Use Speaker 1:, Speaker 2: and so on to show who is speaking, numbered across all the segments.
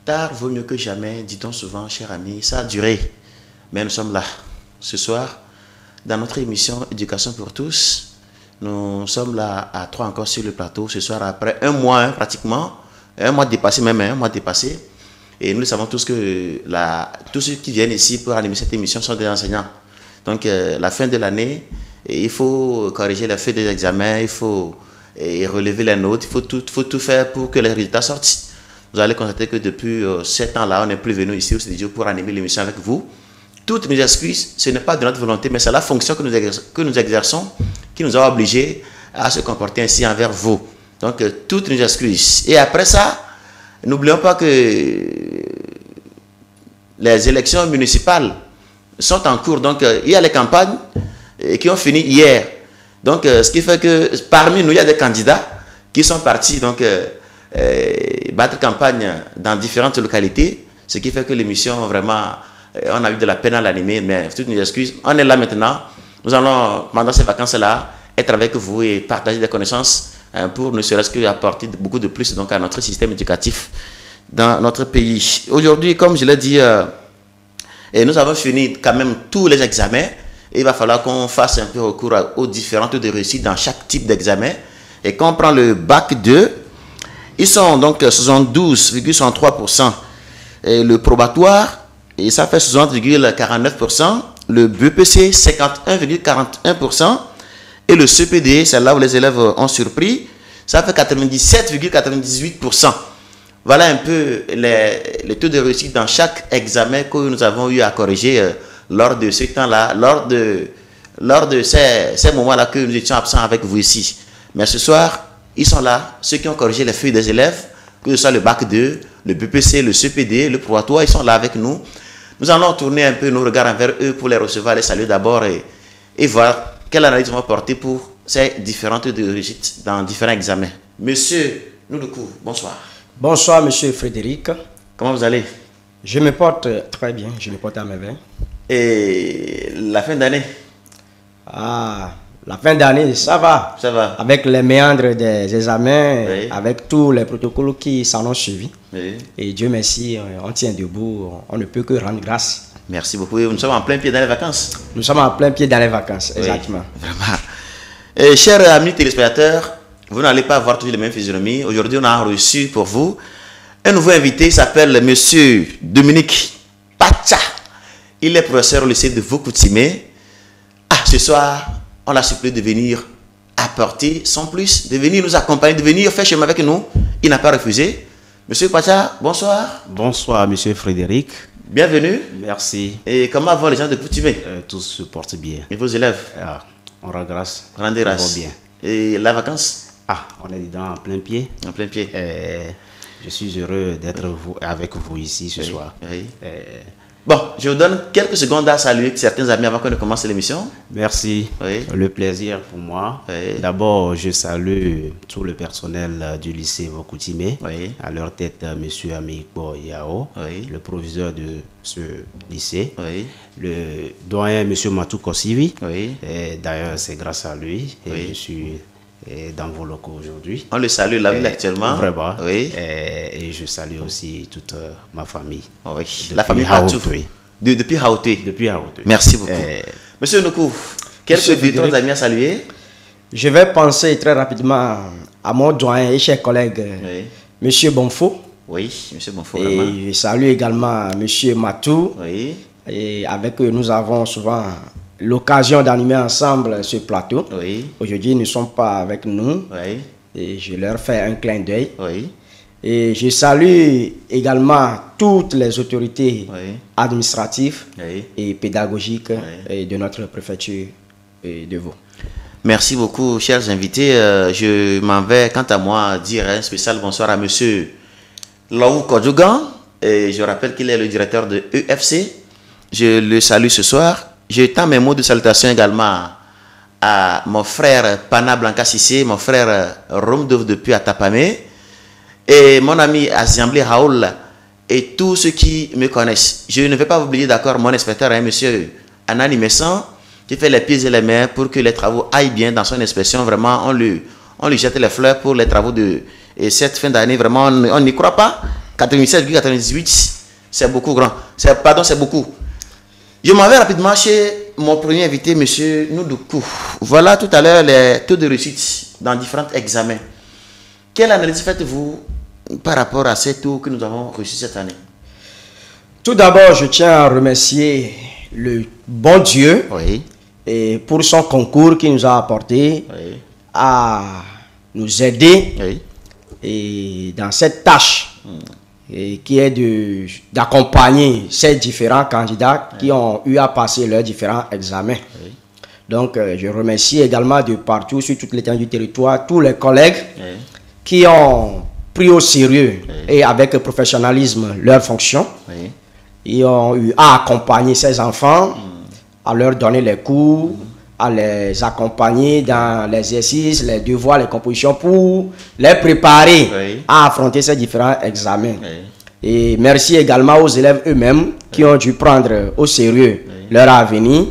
Speaker 1: Tard vaut mieux que jamais, dit-on souvent, cher ami. Ça a duré, mais nous sommes là. Ce soir, dans notre émission Éducation pour tous, nous sommes là à 3 encore sur le plateau. Ce soir, après un mois, pratiquement, un mois dépassé, même un mois dépassé. Et nous savons tous que tous ceux qui viennent ici pour animer cette émission sont des enseignants. Donc, la fin de l'année, il faut corriger la feuille des examens, il faut relever les notes, il faut tout faire pour que les résultats sortent. Vous allez constater que depuis 7 ans-là, on n'est plus venu ici au studio pour animer l'émission avec vous. Toutes nos excuses, ce n'est pas de notre volonté, mais c'est la fonction que nous exerçons qui nous a obligés à se comporter ainsi envers vous. Donc, toutes nos excuses. Et après ça, n'oublions pas que les élections municipales sont en cours. Donc, il y a les campagnes qui ont fini hier. Donc, ce qui fait que parmi nous, il y a des candidats qui sont partis donc, battre campagne dans différentes localités. Ce qui fait que l'émission, vraiment, on a eu de la peine à l'animer. Mais toutes nos excuses, on est là maintenant. Nous allons, pendant ces vacances-là, être avec vous et partager des connaissances pour ne serait-ce qu'apporter beaucoup de plus donc, à notre système éducatif dans notre pays. Aujourd'hui, comme je l'ai dit, nous avons fini quand même tous les examens. Et il va falloir qu'on fasse un peu recours aux différentes taux de réussite dans chaque type d'examen. Et quand on prend le bac 2, ils sont donc 72,63%. Et le probatoire, et ça fait 60,49%. Le BEPC, 51,41%. Et le CPD, c'est là où les élèves ont surpris, ça fait 97,98%. Voilà un peu les taux de réussite dans chaque examen que nous avons eu à corriger lors de ce temps-là, lors de ces moments-là que nous étions absents avec vous ici. Mais ce soir, ils sont là, ceux qui ont corrigé les feuilles des élèves, que ce soit le bac 2, le BPC, le CPD, le probatoire, ils sont là avec nous. Nous allons tourner un peu nos regards envers eux pour les recevoir, les saluer d'abord et voir quelle analyse vont porter pour ces différentes taux de réussite dans différents examens. Monsieur Noudoukou, bonsoir.
Speaker 2: Bonsoir, monsieur Frédéric.
Speaker 1: Comment vous allez?
Speaker 2: Je me porte très bien, je me porte à merveille.
Speaker 1: Et la fin d'année?
Speaker 2: Ah, la fin d'année, ça va.
Speaker 1: Ça va.
Speaker 2: Avec les méandres des examens,
Speaker 1: oui.
Speaker 2: Avec tous les protocoles qui s'en ont suivi.
Speaker 1: Oui.
Speaker 2: Et Dieu merci, on tient debout, on ne peut que rendre grâce.
Speaker 1: Merci beaucoup. Nous sommes en plein pied dans les vacances.
Speaker 2: Nous sommes en plein pied dans les vacances, exactement.
Speaker 1: Oui, vraiment. Et chers amis téléspectateurs, vous n'allez pas avoir toujours les mêmes physionomies. Aujourd'hui, on a reçu pour vous un nouveau invité. Il s'appelle Monsieur Dominique Pacha. Il est professeur au lycée de Vaux-Coutimé. Ah, ce soir, on l'a supplié de venir apporter son plus, de venir nous accompagner, de venir faire chemin avec nous. Il n'a pas refusé. Monsieur Pacha, bonsoir.
Speaker 3: Bonsoir, monsieur Frédéric.
Speaker 1: Bienvenue.
Speaker 3: Merci.
Speaker 1: Et comment vont les gens de Coutimé?
Speaker 3: Tous se portent bien.
Speaker 1: Et vos élèves?
Speaker 3: Ah, on rend grâce.
Speaker 1: Rendez grâce.
Speaker 3: Bien.
Speaker 1: Et la vacance?
Speaker 3: Ah, on est dedans en plein pied.
Speaker 1: En plein pied.
Speaker 3: Je suis heureux d'être avec vous ici ce soir.
Speaker 1: Oui. Bon, je vous donne quelques secondes à saluer certains amis avant qu'on ne commence l'émission.
Speaker 3: Merci.
Speaker 1: Oui.
Speaker 3: Le plaisir pour moi.
Speaker 1: Oui.
Speaker 3: D'abord, je salue tout le personnel du lycée Vaux-Coutimé.
Speaker 1: Oui.
Speaker 3: À leur tête, monsieur Amikbo Yao,
Speaker 1: Oui.
Speaker 3: le proviseur de ce lycée.
Speaker 1: Oui.
Speaker 3: Le doyen, monsieur Matou Kossivi.
Speaker 1: Oui.
Speaker 3: D'ailleurs, c'est grâce à lui et
Speaker 1: Oui.
Speaker 3: je suis dans vos locaux aujourd'hui.
Speaker 1: On le salue là actuellement.
Speaker 3: Vraiment.
Speaker 1: Oui.
Speaker 3: Et je salue aussi toute ma famille.
Speaker 1: Oui. La famille Patou. Depuis Haouté.
Speaker 3: Depuis Haouté.
Speaker 1: Merci beaucoup. Monsieur Noukou, quelques d'autres amis à saluer?
Speaker 2: Je vais penser très rapidement à mon doyen et cher collègue,
Speaker 1: Oui.
Speaker 2: monsieur Bonfo.
Speaker 1: Oui, monsieur Bonfo, vraiment.
Speaker 2: Et je salue également monsieur Matou.
Speaker 1: Oui.
Speaker 2: Et avec eux, nous avons souvent l'occasion d'animer ensemble ce plateau.
Speaker 1: Oui.
Speaker 2: Aujourd'hui, ils ne sont pas avec nous.
Speaker 1: Oui.
Speaker 2: Et je leur fais un clin d'œil.
Speaker 1: Oui.
Speaker 2: Et je salue également toutes les autorités
Speaker 1: Oui.
Speaker 2: administratives
Speaker 1: Oui.
Speaker 2: et pédagogiques
Speaker 1: Oui.
Speaker 2: de notre préfecture de Vaud.
Speaker 1: Merci beaucoup, chers invités. Je m'en vais, quant à moi, dire un spécial bonsoir à monsieur Laou Kodjougan. Et je rappelle qu'il est le directeur de EFC. Je le salue ce soir. Je tends mes mots de salutation également à mon frère Pana Blanca Sissé, mon frère Romdov depuis Atapamé, et mon ami Aziamblé Raoul, et tous ceux qui me connaissent. Je ne vais pas oublier, d'accord, mon inspecteur, monsieur Anani Messan, qui fait les pieds et les mains pour que les travaux aillent bien dans son inspection. Vraiment, on lui jette les fleurs pour les travaux de cette fin d'année. Vraiment, on n'y croit pas. 97,98, c'est beaucoup grand. Pardon, c'est beaucoup. Je m'en vais rapidement chez mon premier invité, M. Noudoukou. Voilà tout à l'heure les taux de réussite dans différents examens. Quelle analyse faites-vous par rapport à ces taux que nous avons reçus cette année?
Speaker 2: Tout d'abord, je tiens à remercier le bon Dieu et pour son concours qui nous a apporté à nous aider et dans cette tâche et qui est d'accompagner ces différents candidats qui ont eu à passer leurs différents examens. Donc, je remercie également de partout, sur toute l'étendue du territoire, tous les collègues qui ont pris au sérieux et avec professionnalisme leurs fonctions. Ils ont eu à accompagner ces enfants, à leur donner les cours, à les accompagner dans l'exercice, les devoirs, les compositions pour les préparer à affronter ces différents examens. Et merci également aux élèves eux-mêmes qui ont dû prendre au sérieux leur avenir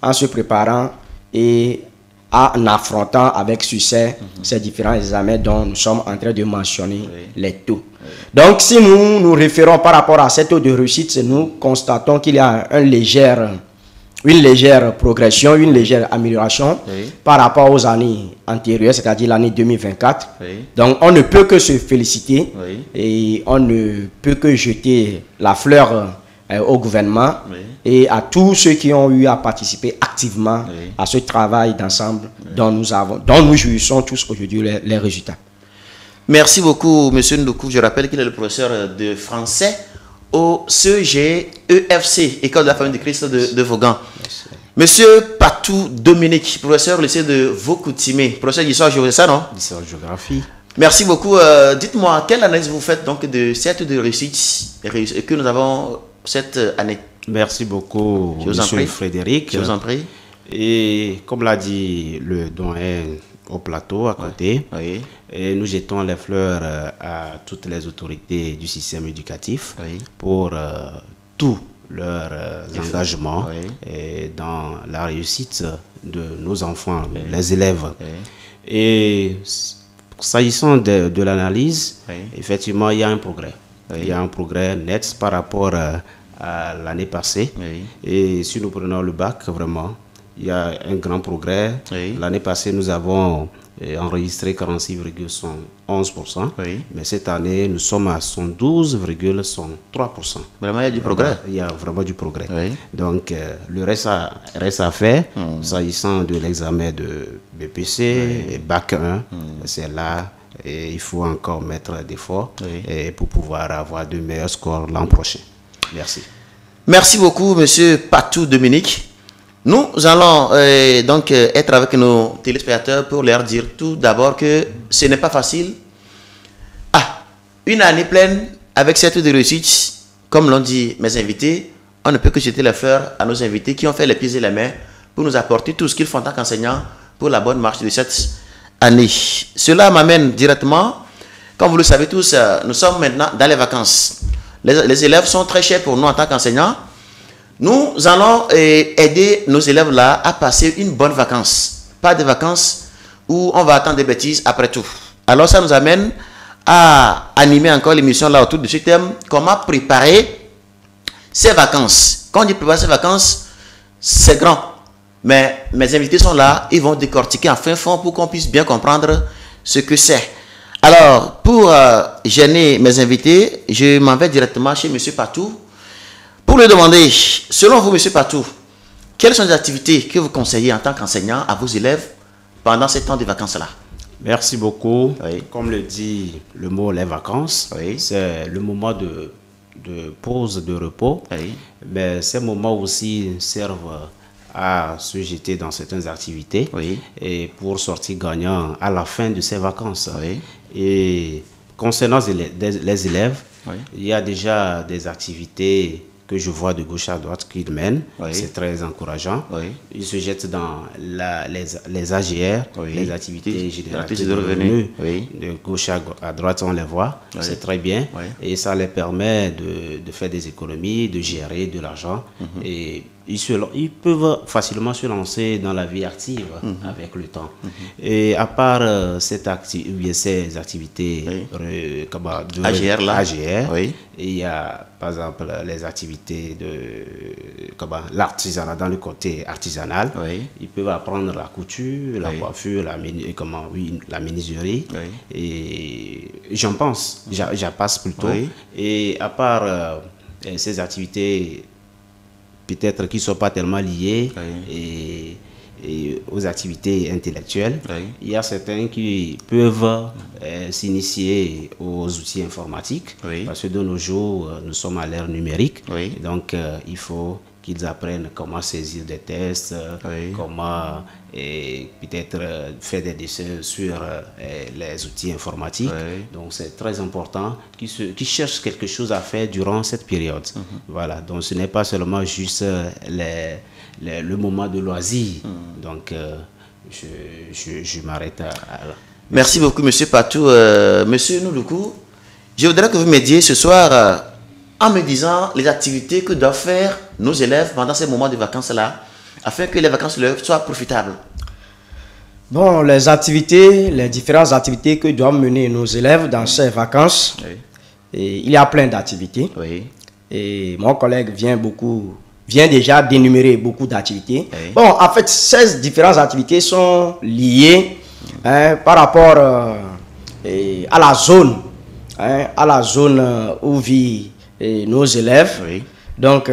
Speaker 2: en se préparant et en affrontant avec succès ces différents examens dont nous sommes en train de mentionner les taux. Donc, si nous nous référons par rapport à ces taux de réussite, nous constatons qu'il y a une légère progression, une légère amélioration par rapport aux années antérieures, c'est-à-dire l'année 2024. Donc, on ne peut que se féliciter et on ne peut que jeter la fleur au gouvernement et à tous ceux qui ont eu à participer activement à ce travail d'ensemble dont nous jouissons tous aujourd'hui les résultats.
Speaker 1: Merci beaucoup, M. Ndoukou. Je rappelle qu'il est le professeur de français au CEGEFC, École de la Famille de Christ de Vaughan. Monsieur Patou Dominique, professeur au lycée de Vaucoutimé, professeur d'histoire géographie, ça non?
Speaker 3: D'histoire géographie.
Speaker 1: Merci beaucoup. Dites-moi, quelle analyse vous faites donc de cette de réussite que nous avons cette année? Merci beaucoup, monsieur Frédéric. Je vous en prie.
Speaker 3: Et comme l'a dit le doyen au plateau à côté, et nous jetons les fleurs à toutes les autorités du système éducatif pour tous leurs engagements et dans la réussite de nos enfants, les élèves. Et s'agissant de l'analyse, effectivement, il y a un progrès. Il y a un progrès net par rapport à l'année passée. Et si nous prenons le bac, vraiment, il y a un grand progrès. L'année passée, nous avons enregistré 46,11%. Mais cette année, nous sommes à 112,3%.
Speaker 1: Vraiment, il y a du progrès.
Speaker 3: Il y a vraiment du progrès. Donc, le reste à faire, s'agissant de l'examen de BPC et bac 1, c'est là. Et il faut encore mettre d'efforts pour pouvoir avoir de meilleurs scores l'an prochain. Merci.
Speaker 1: Merci beaucoup, monsieur Patou Dominique. Nous allons donc être avec nos téléspectateurs pour leur dire tout d'abord que ce n'est pas facile. Une année pleine avec cette de réussite, comme l'ont dit mes invités, on ne peut que jeter les fleurs à nos invités qui ont fait les pieds et les mains pour nous apporter tout ce qu'ils font en tant qu'enseignants pour la bonne marche de cette année. Cela m'amène directement, comme vous le savez tous, nous sommes maintenant dans les vacances. Les élèves sont très chers pour nous en tant qu'enseignants. Nous allons aider nos élèves là à passer une bonne vacance. Pas des vacances où on va attendre des bêtises après tout. Alors ça nous amène à animer encore l'émission là autour de ce thème. Comment préparer ces vacances. Quand on dit préparer ces vacances, c'est grand. Mais mes invités sont là, ils vont décortiquer en fin fond pour qu'on puisse bien comprendre ce que c'est. Alors, pour gêner mes invités, je m'en vais directement chez M. Patou pour lui demander, selon vous, M. Patou, quelles sont les activités que vous conseillez en tant qu'enseignant à vos élèves pendant ces temps de vacances-là?
Speaker 3: Merci beaucoup. Comme le dit le mot les vacances, c'est le moment de pause, de repos. Mais ces moments aussi servent à se jeter dans certaines activités et pour sortir gagnant à la fin de ces vacances. Et concernant les élèves, il y a déjà des activités que je vois de gauche à droite qu'ils mènent. C'est très encourageant. Ils se jettent dans les AGR, les activités génératrices de revenus. De gauche à droite, on les voit. C'est très bien. Et ça les permet de faire des économies, de gérer de l'argent. Et ils peuvent facilement se lancer dans la vie active avec le temps. Et à part ces activités de AGR, il y a par exemple les activités de l'artisanat, dans le côté artisanal. Ils peuvent apprendre la couture, la coiffure, la menuiserie. Et j'en passe plutôt. Et à part ces activités peut-être qui ne sont pas tellement liées et aux activités intellectuelles, il y a certains qui peuvent s'initier aux outils informatiques, parce que de nos jours, nous sommes à l'ère numérique, donc il faut qu'ils apprennent comment saisir des tests, comment peut-être faire des dessins sur les outils informatiques. Donc c'est très important qu'ils cherchent quelque chose à faire durant cette période. Voilà, donc ce n'est pas seulement juste le moment de loisir. Donc je m'arrête à
Speaker 1: Merci beaucoup, Monsieur Patou. Monsieur Nouloukou, je voudrais que vous m'aidiez ce soir en me disant les activités que doivent faire nos élèves pendant ces moments de vacances-là, afin que les vacances leur soient profitables.
Speaker 2: Bon, les différentes activités que doivent mener nos élèves dans ces vacances, et il y a plein d'activités. Et mon collègue vient déjà d'énumérer beaucoup d'activités. Bon, en fait, ces différentes activités sont liées par rapport à la zone où vivent nos élèves. Donc,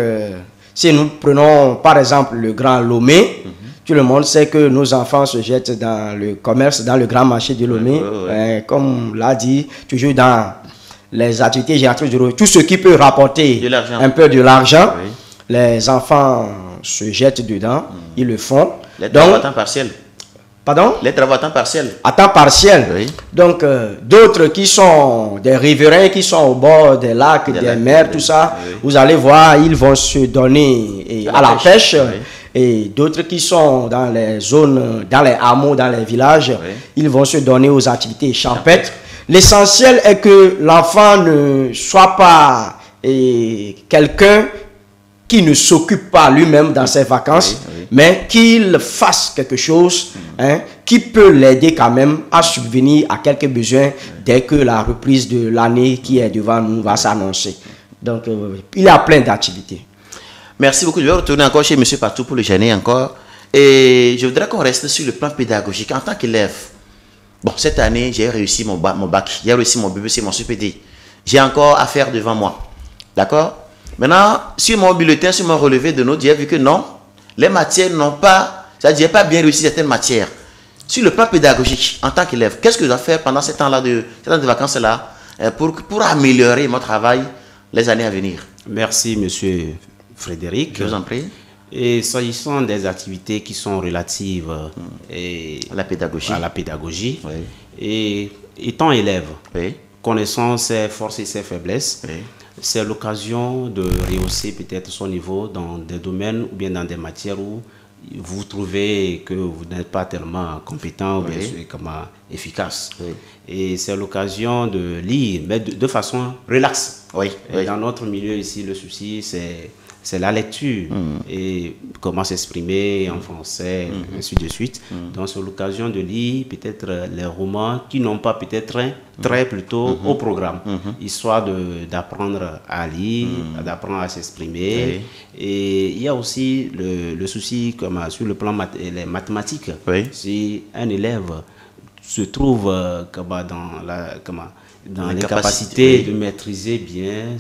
Speaker 2: si nous prenons par exemple le Grand Lomé, tout le monde sait que nos enfants se jettent dans le commerce, dans le grand marché de Lomé. Comme l'a dit, toujours dans les activités génératives, tout ce qui peut rapporter un peu de l'argent, les enfants se jettent dedans, ils le font.
Speaker 1: Les travaux à temps partiel.
Speaker 2: Pardon?
Speaker 1: Les travaux à temps partiel.
Speaker 2: À temps partiel. Donc, d'autres qui sont des riverains, qui sont au bord des lacs, des mers, tout ça, vous allez voir, ils vont se donner à la pêche. Et d'autres qui sont dans les zones, dans les hameaux, dans les villages, ils vont se donner aux activités champêtres. L'essentiel est que l'enfant ne soit pas quelqu'un qui ne s'occupe pas lui-même dans ses vacances, mais qu'il fasse quelque chose qui peut l'aider quand même à subvenir à quelques besoins dès que la reprise de l'année qui est devant nous va s'annoncer. Donc, il y a plein d'activités.
Speaker 1: Merci beaucoup. Je vais retourner encore chez M. Patou pour le gêner encore. Et je voudrais qu'on reste sur le plan pédagogique. En tant qu'élève, bon, cette année, j'ai réussi mon bac, j'ai réussi mon BBC, mon CPD. J'ai encore à faire devant moi. D'accord? Maintenant, sur mon bulletin, sur mon relevé de notes, j'ai vu que non, les matières n'ont pas, c'est-à-dire pas bien réussi certaines matières. Sur le plan pédagogique, en tant qu'élève, qu'est-ce que je dois faire pendant ces temps-là de vacances-là pour améliorer mon travail les années à venir?
Speaker 3: Merci, monsieur Frédéric.
Speaker 1: Je vous en prie.
Speaker 3: Et s'agissant des activités qui sont relatives
Speaker 1: à la pédagogie,
Speaker 3: et étant élève, connaissant ses forces et ses faiblesses, c'est l'occasion de rehausser peut-être son niveau dans des domaines ou bien dans des matières où vous trouvez que vous n'êtes pas tellement compétent ou bien comment efficace. Et c'est l'occasion de lire, mais de façon relaxe. Dans notre milieu ici, le souci, c'est la lecture et comment s'exprimer en français, ainsi de suite. Donc, c'est l'occasion de lire peut-être les romans qui n'ont pas peut-être trait plutôt au programme, histoire d'apprendre à lire, d'apprendre à s'exprimer. Et il y a aussi le souci sur le plan les mathématiques. Si un élève se trouve dans les capacités de maîtriser bien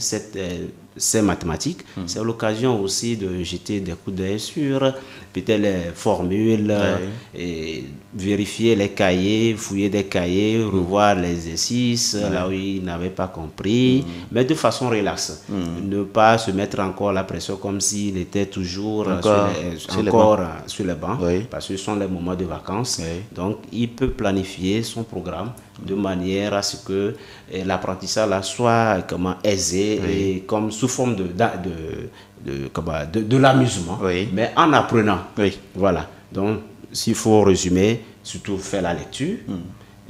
Speaker 3: ces mathématiques, c'est l'occasion aussi de jeter des coups d'œil sur peut-être les formules, et vérifier les cahiers, fouiller des cahiers, revoir les exercices là où il n'avait pas compris, mais de façon relaxe. Ne pas se mettre encore la pression comme s'il était toujours sur les bancs, parce que ce sont les moments de vacances. Donc, il peut planifier son programme de manière à ce que l'apprentissage soit aisé et comme sous forme de l'amusement, mais en apprenant. Voilà. Donc, s'il faut résumer, surtout faire la lecture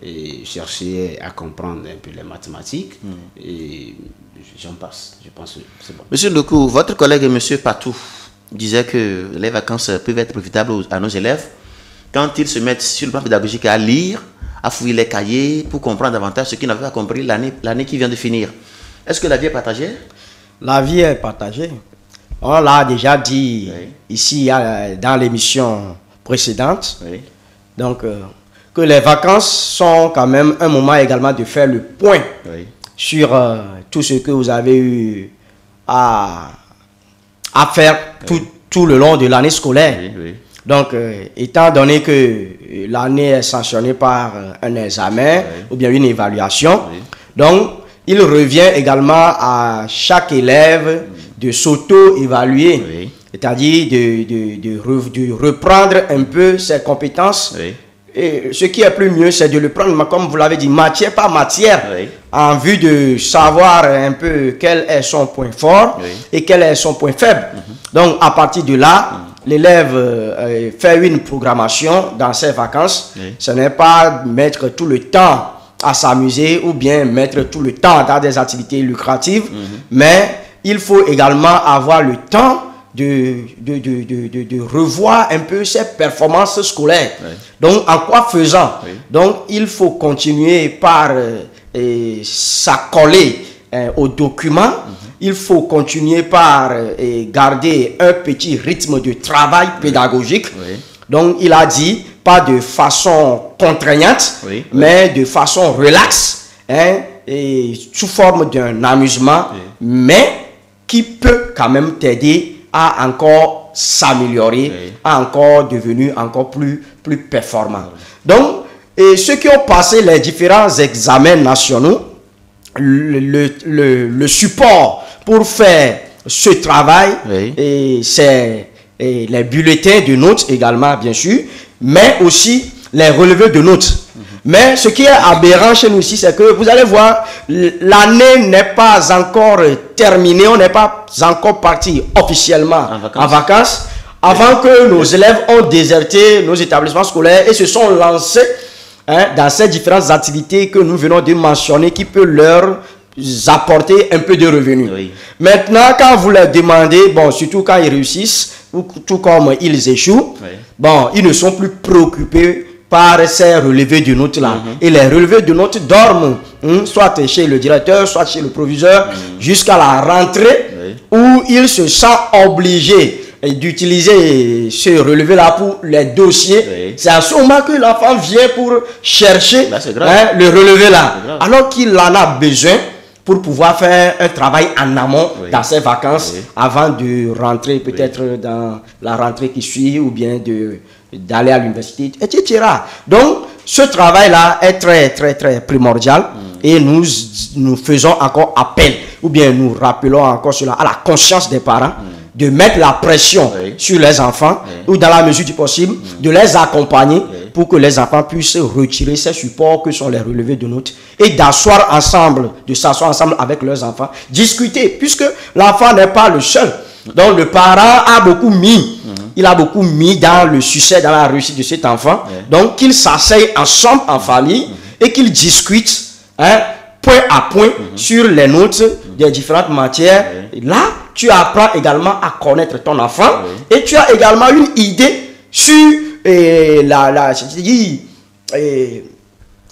Speaker 3: et chercher à comprendre un peu les mathématiques et j'en passe. Je pense que c'est bon.
Speaker 1: Monsieur Ndokou, votre collègue Monsieur Patou disait que les vacances peuvent être profitables à nos élèves quand ils se mettent sur le plan pédagogique à lire, à fouiller les cahiers pour comprendre davantage ce qu'ils n'avaient pas compris l'année qui vient de finir. Est-ce que la vie est partagée?
Speaker 2: La vie est partagée. On l'a déjà dit ici dans l'émission précédente. Donc, que les vacances sont quand même un moment également de faire le point sur tout ce que vous avez eu à faire tout le long de l'année scolaire. Donc, étant donné que l'année est sanctionnée par un examen ou bien une évaluation, donc il revient également à chaque élève de s'auto-évaluer, c'est-à-dire de reprendre un peu ses compétences. Et ce qui est plus mieux, c'est de le prendre, comme vous l'avez dit, matière par matière, en vue de savoir un peu quel est son point fort et quel est son point faible. Donc, à partir de là, l'élève fait une programmation dans ses vacances. Ce n'est pas mettre tout le temps à s'amuser ou bien mettre tout le temps dans des activités lucratives, mais il faut également avoir le temps de revoir un peu ses performances scolaires. Donc, en quoi faisant? Donc, il faut continuer par s'accoler aux documents. Il faut continuer par garder un petit rythme de travail pédagogique. Donc, il a dit, pas de façon contraignante, mais de façon relaxe, et sous forme d'un amusement, mais qui peut quand même t'aider à encore s'améliorer, à encore devenir encore plus performant. Donc, ceux qui ont passé les différents examens nationaux, le support pour faire ce travail, c'est les bulletins de notes également, bien sûr, mais aussi les relevés de notes. Mais ce qui est aberrant chez nous ici, c'est que vous allez voir, l'année n'est pas encore terminée, on n'est pas encore parti officiellement en vacances, avant que nos élèves ont déserté nos établissements scolaires et se sont lancés dans ces différentes activités que nous venons de mentionner qui peuvent leur apporter un peu de revenus. Maintenant, quand vous leur demandez, bon, surtout quand ils réussissent, ou tout comme ils échouent, bon, ils ne sont plus préoccupés par ces relevés de notes là. Et les relevés de notes dorment, soit chez le directeur, soit chez le proviseur, jusqu'à la rentrée, où il se sent obligé d'utiliser ce relevé là pour les dossiers. C'est à ce moment que l'enfant vient pour chercher le relevé là, alors qu'il en a besoin pour pouvoir faire un travail en amont dans ses vacances avant de rentrer peut-être dans la rentrée qui suit ou bien d'aller à l'université, etc. Donc, ce travail-là est très primordial et nous faisons encore appel ou bien nous rappelons encore cela à la conscience des parents de mettre la pression sur les enfants ou dans la mesure du possible de les accompagner pour que les enfants puissent retirer ces supports que sont les relevés de notes et s'asseoir ensemble avec leurs enfants, discuter, puisque l'enfant n'est pas le seul. Donc le parent a beaucoup mis, il a beaucoup mis dans le succès, dans la réussite de cet enfant. Donc qu'ils s'asseyent ensemble en famille et qu'ils discutent point à point sur les notes des différentes matières. Et là, tu apprends également à connaître ton enfant et tu as également une idée sur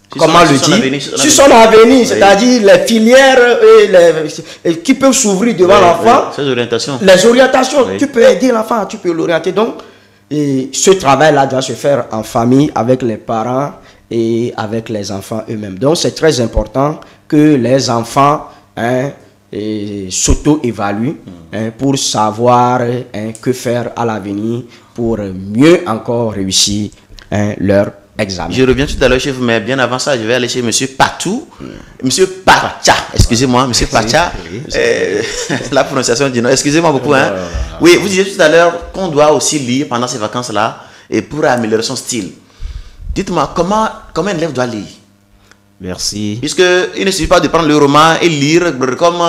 Speaker 2: comment le dire, sur son avenir, c'est-à-dire les filières qui peuvent s'ouvrir devant l'enfant. Les orientations, tu peux aider l'enfant, tu peux l'orienter. Donc, ce travail-là doit se faire en famille avec les parents et avec les enfants eux-mêmes. Donc, c'est très important que les enfants s'auto-évaluent pour savoir que faire à l'avenir pour mieux encore réussir leur examen.
Speaker 1: Je reviens tout à l'heure chez vous, mais bien avant ça, je vais aller chez M. Patou. M. Pacha, excusez-moi, M. Pacha. La prononciation du nom, excusez-moi beaucoup. Oui, vous disiez tout à l'heure qu'on doit aussi lire pendant ces vacances-là et pour améliorer son style. Dites-moi, comment un élève doit lire?
Speaker 3: Merci.
Speaker 1: Puisqu'il ne suffit pas de prendre le roman et lire comme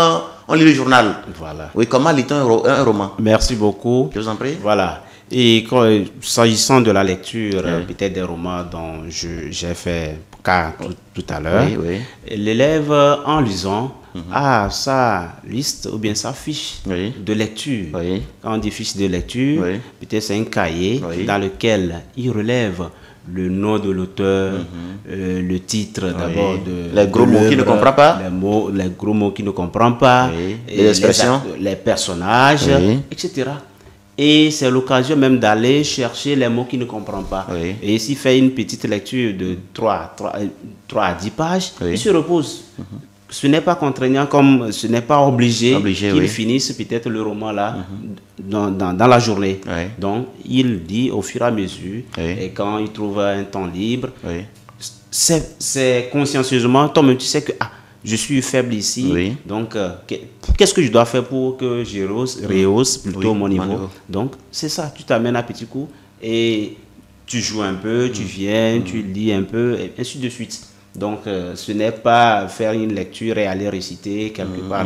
Speaker 1: on lit le journal.
Speaker 3: Voilà.
Speaker 1: Oui, comment lit-on un roman?
Speaker 3: Merci beaucoup.
Speaker 1: Je vous en prie.
Speaker 3: Voilà. Et s'agissant de la lecture, peut-être des romans dont j'ai fait cas tout à l'heure, l'élève, en lisant, a sa liste ou bien sa fiche de lecture. Quand on dit fiche de lecture, peut-être c'est un cahier dans lequel il relève le nom de l'auteur, le titre d'abord de
Speaker 1: les gros mots qu'il ne comprend pas,
Speaker 3: les gros mots qu'il ne comprend pas,
Speaker 1: les expressions,
Speaker 3: les personnages, etc. Et c'est l'occasion même d'aller chercher les mots qu'il ne comprend pas. Et s'il fait une petite lecture de 3 à 10 pages, il se repose. Ce n'est pas contraignant, comme ce n'est pas obligé qu'il finisse peut-être le roman là dans la journée. Donc, il dit au fur et à mesure, et quand il trouve un temps libre, c'est consciencieusement, toi-même tu sais que je suis faible ici, donc qu'est-ce que je dois faire pour que je rehausse plutôt mon niveau. Donc, c'est ça, tu t'amènes à petit coup et tu joues un peu, tu viens, tu lis un peu, et ainsi de suite. Donc, ce n'est pas faire une lecture et aller réciter quelque part.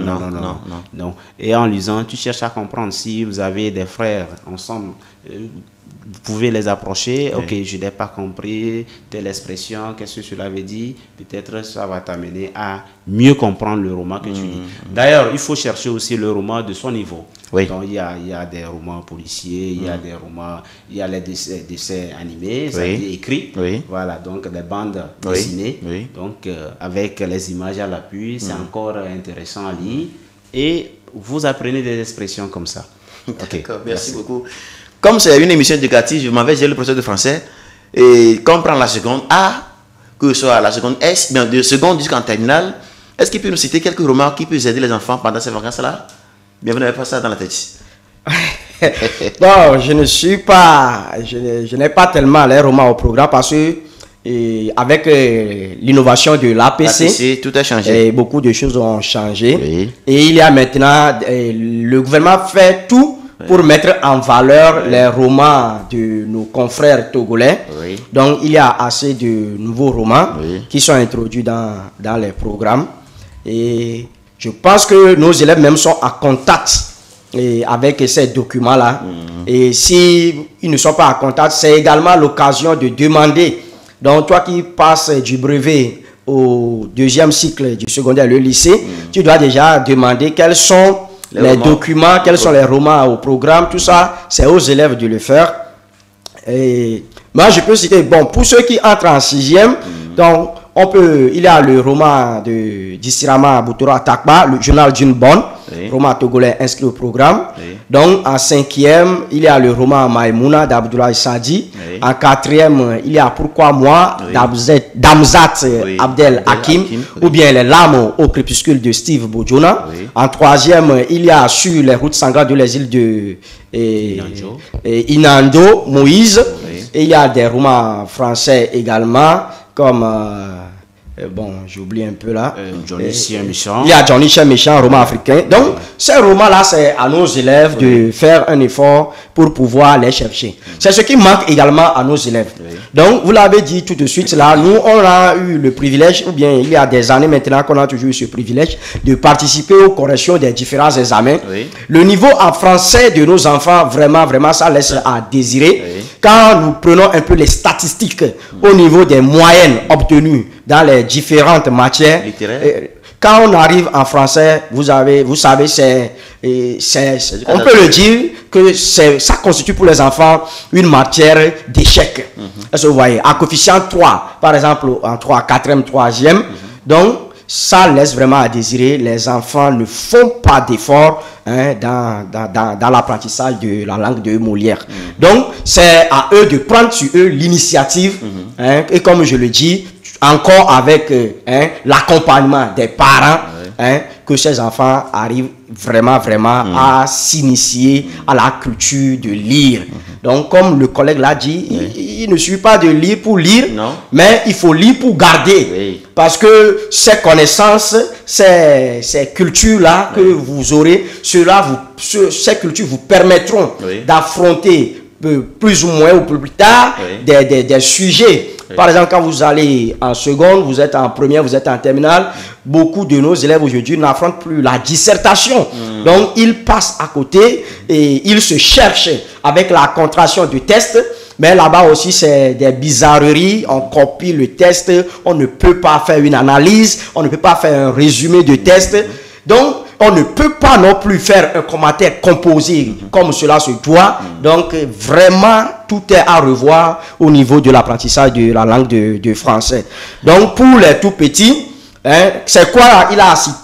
Speaker 3: Non. Et en lisant, tu cherches à comprendre. Si vous avez des frères ensemble, vous pouvez les approcher. Ok, je n'ai pas compris telle expression, qu'est-ce que cela veut dire. Peut-être ça va t'amener à mieux comprendre le roman que tu lis. D'ailleurs, il faut chercher aussi le roman de son niveau. Donc, il y a des romans policiers, il y a des romans, il y a les dessins animés, c'est-à-dire écrits. Voilà, donc des bandes dessinées. Donc, avec les images à l'appui, c'est encore intéressant à lire. Et vous apprenez des expressions comme ça.
Speaker 1: D'accord, merci beaucoup. Comme c'est une émission éducative, je m'avais dit le professeur de français, et quand on prend la seconde A, que ce soit la seconde S, bien de seconde jusqu'en terminale, est-ce qu'il peut nous citer quelques romans qui peuvent aider les enfants pendant ces vacances-là? Bien, vous n'avez pas ça dans la tête.
Speaker 2: Bon, je n'ai pas tellement les romans au programme parce que avec l'innovation de l'APC,
Speaker 1: tout a changé.
Speaker 2: Et beaucoup de choses ont changé. Et il y a maintenant, le gouvernement fait tout pour mettre en valeur les romans de nos confrères togolais. Donc, il y a assez de nouveaux romans qui sont introduits dans les programmes. Et je pense que nos élèves même sont en contact avec ces documents-là. Et s'ils ne sont pas en contact, c'est également l'occasion de demander. Donc, toi qui passes du brevet au deuxième cycle du secondaire, le lycée, tu dois déjà demander quels sont les documents, quels sont les romans au programme, tout ça, c'est aux élèves de le faire. Et moi, je peux citer, bon, pour ceux qui entrent en 6e, donc, il y a le roman de Dissirama Boutoura Takba, le journal d'une bonne, roman togolais inscrit au programme. Donc, en 5e, il y a le roman Maïmouna d'Abdoulaye Sadi. En 4e, il y a Pourquoi moi d'Amzat Abdel Hakim, ou bien Les larmes au crépuscule de Steve Bojona. En 3e, il y a Sur les routes sanglantes de les îles de Inando, Moïse. Et il y a des romans français également, comme bon, j'oublie un peu là.
Speaker 3: Johnny Chien Méchant.
Speaker 2: Il y a Johnny Chien Méchant, roman africain. Donc, ces romans-là, c'est à nos élèves de faire un effort pour pouvoir les chercher. C'est ce qui manque également à nos élèves. Donc, vous l'avez dit tout de suite, là, nous, on a eu le privilège, ou bien il y a des années maintenant qu'on a toujours eu ce privilège de participer aux corrections des différents examens. Le niveau en français de nos enfants, vraiment, vraiment, ça laisse à désirer. Quand nous prenons un peu les statistiques au niveau des moyennes obtenues dans les différentes matières, quand on arrive en français, vous savez, on peut le dire que ça constitue pour les enfants une matière d'échec. Est-ce que vous voyez, à coefficient 3, par exemple, en 3, 4e, 3e, donc ça laisse vraiment à désirer. Les enfants ne font pas d'efforts dans l'apprentissage de la langue de Molière. Donc, c'est à eux de prendre sur eux l'initiative. Et comme je le dis, encore avec l'accompagnement des parents, que ces enfants arrivent vraiment, vraiment à s'initier à la culture de lire. Donc, comme le collègue l'a dit, il ne suffit pas de lire pour lire, mais il faut lire pour garder. Parce que ces connaissances, ces cultures-là que vous aurez, ces cultures vous permettront d'affronter plus ou moins ou plus tard des sujets. Par exemple, quand vous allez en seconde, vous êtes en première, vous êtes en terminale, beaucoup de nos élèves aujourd'hui n'affrontent plus la dissertation. Donc, ils passent à côté et ils se cherchent avec la contraction du test Mais là-bas aussi, c'est des bizarreries. On copie le test. On ne peut pas faire une analyse. On ne peut pas faire un résumé de test. Donc, on ne peut pas non plus faire un commentaire composé comme cela se doit. Donc, vraiment, tout est à revoir au niveau de l'apprentissage de la langue de français. Donc, pour les tout petits, hein, c'est quoi?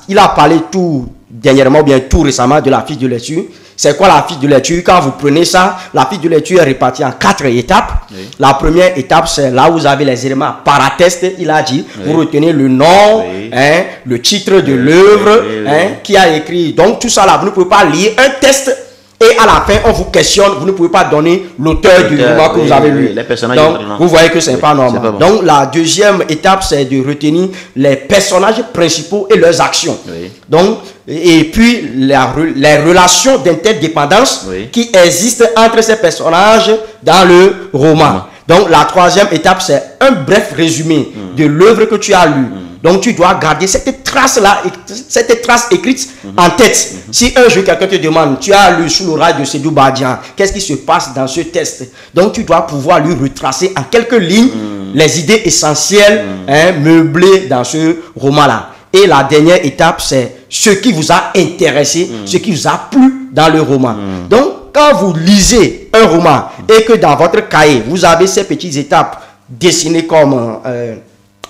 Speaker 2: Il a parlé tout dernièrement, bien tout récemment, de la fiche de lecture. C'est quoi la fiche de lecture? Quand vous prenez ça, la fiche de lecture est répartie en 4 étapes. Oui. La première étape, c'est là où vous avez les éléments paratexte, il a dit. Oui. Vous retenez le nom, hein, le titre de l'œuvre, hein, qui a écrit. Donc tout ça là, vous ne pouvez pas lire un texte et à la fin, on vous questionne. Vous ne pouvez pas donner l'auteur du roman que vous avez lu.
Speaker 1: Les personnages.
Speaker 2: Donc, vous voyez que ce n'est pas normal. Pas bon. Donc la deuxième étape, c'est de retenir les personnages principaux et leurs actions. Oui. Donc, et puis les relations d'interdépendance qui existent entre ces personnages dans le roman. Donc la troisième étape, c'est un bref résumé de l'œuvre que tu as lue. Donc tu dois garder cette trace-là, cette trace écrite en tête. Si un jour quelqu'un te demande, tu as lu Sous l'orage de Sédou Badian, qu'est-ce qui se passe dans ce texte? Donc tu dois pouvoir lui retracer en quelques lignes les idées essentielles meublées dans ce roman-là. Et la dernière étape, c'est ce qui vous a intéressé, ce qui vous a plu dans le roman. Donc, quand vous lisez un roman et que dans votre cahier, vous avez ces petites étapes dessinées comme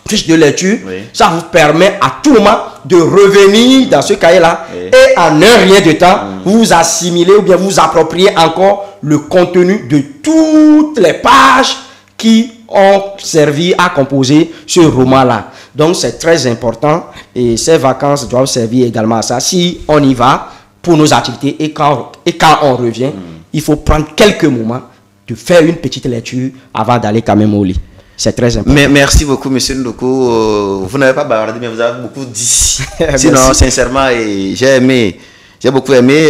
Speaker 2: fiche de lecture, ça vous permet à tout moment de revenir dans ce cahier-là et en un rien de temps, vous assimilez ou bien vous appropriez encore le contenu de toutes les pages qui ont servi à composer ce roman-là. Donc, c'est très important et ces vacances doivent servir également à ça. Si on y va pour nos activités et quand on revient, il faut prendre quelques moments de faire une petite lecture avant d'aller quand même au lit. C'est très important.
Speaker 1: Mais merci beaucoup, monsieur Ndoko. Vous n'avez pas bavardé, mais vous avez beaucoup dit. Sinon, sincèrement, j'ai beaucoup aimé.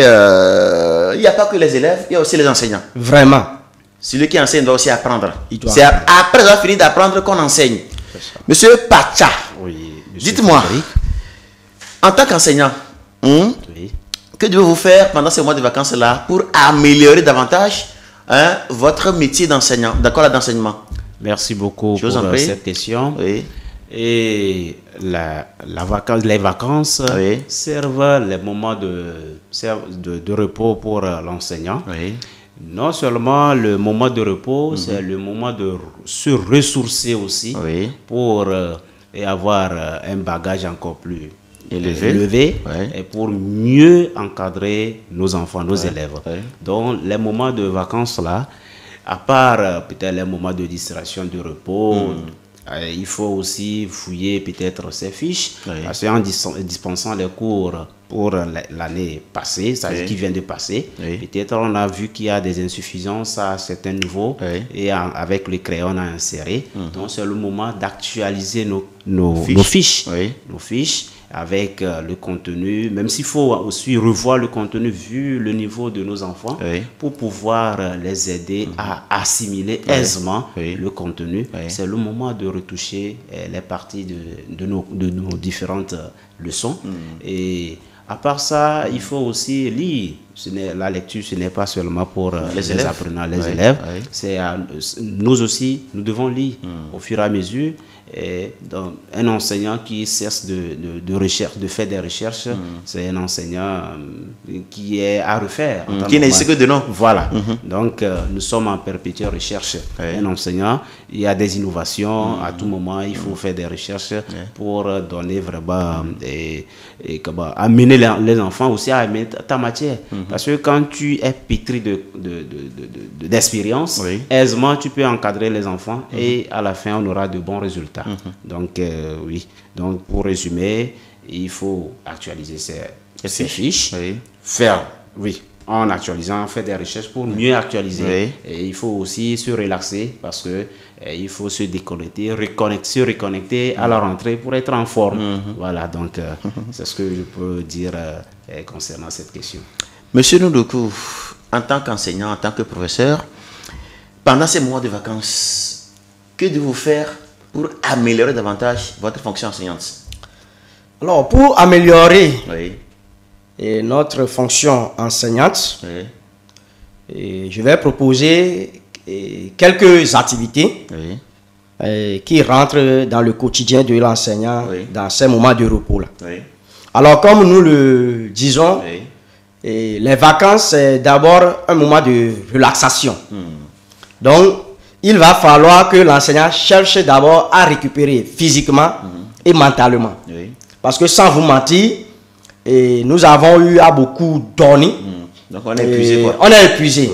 Speaker 1: Il n'y a pas que les élèves, il y a aussi les enseignants.
Speaker 2: Vraiment.
Speaker 1: Celui qui enseigne doit aussi apprendre. C'est après avoir fini d'apprendre qu'on enseigne. Monsieur Pacha, dites-moi, en tant qu'enseignant, que devez-vous faire pendant ces mois de vacances-là pour améliorer davantage votre métier d'enseignant, d'accord, d'enseignement?
Speaker 3: Merci beaucoup pour cette question. Et les vacances servent les moments de repos pour l'enseignant. Non seulement le moment de repos, c'est le moment de se ressourcer aussi pour avoir un bagage encore plus élevé et pour mieux encadrer nos enfants, nos élèves. Donc les moments de vacances là, à part peut-être les moments de distraction, de repos, il faut aussi fouiller peut-être ces fiches, parce qu'en dispensant les cours pour l'année passée, c'est-à-dire qui vient de passer, peut-être on a vu qu'il y a des insuffisances à certains niveaux et avec le crayon on a inséré. Donc c'est le moment d'actualiser nos fiches. Nos fiches avec le contenu, même s'il faut aussi revoir le contenu vu le niveau de nos enfants pour pouvoir les aider à assimiler aisément le contenu. C'est le moment de retoucher les parties de nos différentes leçons. Et à part ça, il faut aussi lire. La lecture, ce n'est pas seulement pour les apprenants, les élèves. C'est nous aussi, nous devons lire au fur et à mesure. Et donc, un enseignant qui cesse de faire des recherches, c'est un enseignant qui est à refaire.
Speaker 1: Qui n'est que de nom.
Speaker 3: Voilà. Donc, nous sommes en perpétuelle recherche. Un enseignant, il y a des innovations. À tout moment, il faut faire des recherches pour donner vraiment amener les enfants aussi à aimer ta matière. Parce que quand tu es pétri d'expérience, aisément, tu peux encadrer les enfants et à la fin, on aura de bons résultats. Donc, Donc, pour résumer, il faut actualiser ces fiches, en actualisant, faire des recherches pour mieux actualiser. Et il faut aussi se relaxer parce que il faut se déconnecter, se reconnecter à la rentrée pour être en forme. Voilà, donc c'est ce que je peux dire concernant cette question.
Speaker 1: Monsieur Ndoko, en tant qu'enseignant, en tant que professeur, pendant ces mois de vacances, que devez-vous faire pour améliorer davantage votre fonction enseignante?
Speaker 2: Alors, pour améliorer notre fonction enseignante, je vais proposer quelques activités qui rentrent dans le quotidien de l'enseignant dans ces moments de repos là. Alors comme nous le disons, les vacances c'est d'abord un moment de relaxation. Donc il va falloir que l'enseignant cherche d'abord à récupérer physiquement et mentalement. Parce que sans vous mentir, nous avons eu à beaucoup dormir.
Speaker 1: Donc on est épuisé quoi.
Speaker 2: On est épuisé.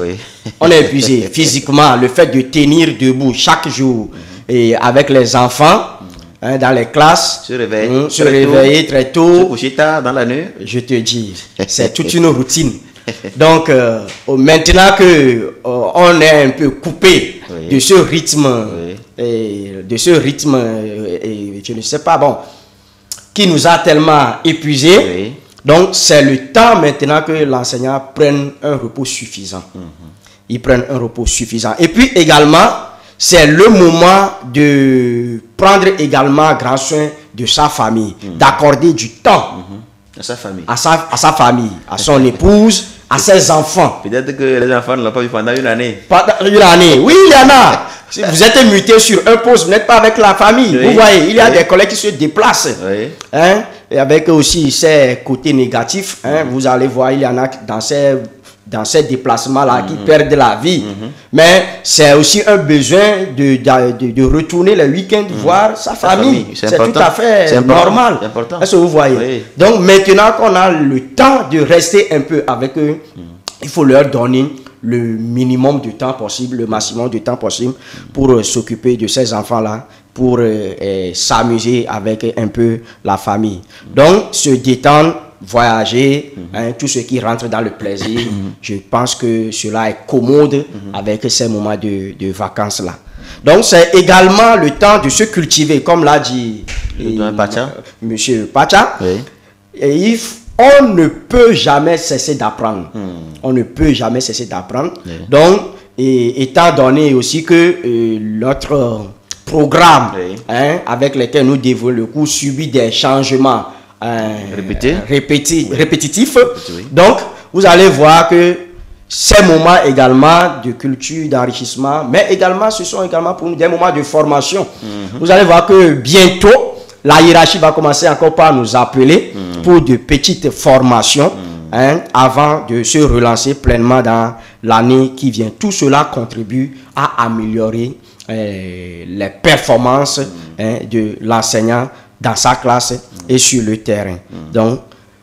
Speaker 2: On est épuisé physiquement. Le fait de tenir debout chaque jour et avec les enfants dans les classes,
Speaker 1: se réveiller
Speaker 2: très tôt,
Speaker 1: se coucher tard dans la nuit. Je
Speaker 2: te dis, c'est toute une routine. Donc maintenant que on est un peu coupé de ce rythme, et je ne sais pas, bon, qui nous a tellement épuisés. Donc c'est le temps maintenant que l'enseignant prenne un repos suffisant. Il prenne un repos suffisant. Et puis également, c'est le moment de prendre également grand soin de sa famille, d'accorder du temps
Speaker 1: à sa famille,
Speaker 2: à sa famille, à son épouse, à ses enfants.
Speaker 1: Peut-être que les enfants ne l'ont pas vu pendant une année.
Speaker 2: Pendant une année, oui, il y en a. Si vous êtes muté sur un poste, vous n'êtes pas avec la famille. Vous voyez, il y a des collègues qui se déplacent. Hein, et avec aussi ces côtés négatifs, hein, vous allez voir, il y en a dans ces déplacements-là qui perdent la vie. Mais c'est aussi un besoin de retourner le week-end, voir sa famille. C'est tout à fait normal. Est-ce que vous voyez? Donc maintenant qu'on a le temps de rester un peu avec eux, il faut leur donner le minimum de temps possible, le maximum de temps possible pour s'occuper de ces enfants-là, pour s'amuser avec un peu la famille. Donc se détendre, voyager, hein, tout ce qui rentre dans le plaisir, je pense que cela est commode avec ces moments de vacances-là. Donc c'est également le temps de se cultiver, comme l'a dit Monsieur Pacha. Et on ne peut jamais cesser d'apprendre. On ne peut jamais cesser d'apprendre. Donc, étant donné aussi que notre programme avec lequel nous développons le cours subit des changements répétitifs. Donc, vous allez voir que ces moments également de culture, d'enrichissement, mais également, ce sont également pour nous des moments de formation. Vous allez voir que bientôt, la hiérarchie va commencer encore par nous appeler pour de petites formations avant de se relancer pleinement dans l'année qui vient. Tout cela contribue à améliorer les performances de l'enseignant dans sa classe et sur le terrain. Donc,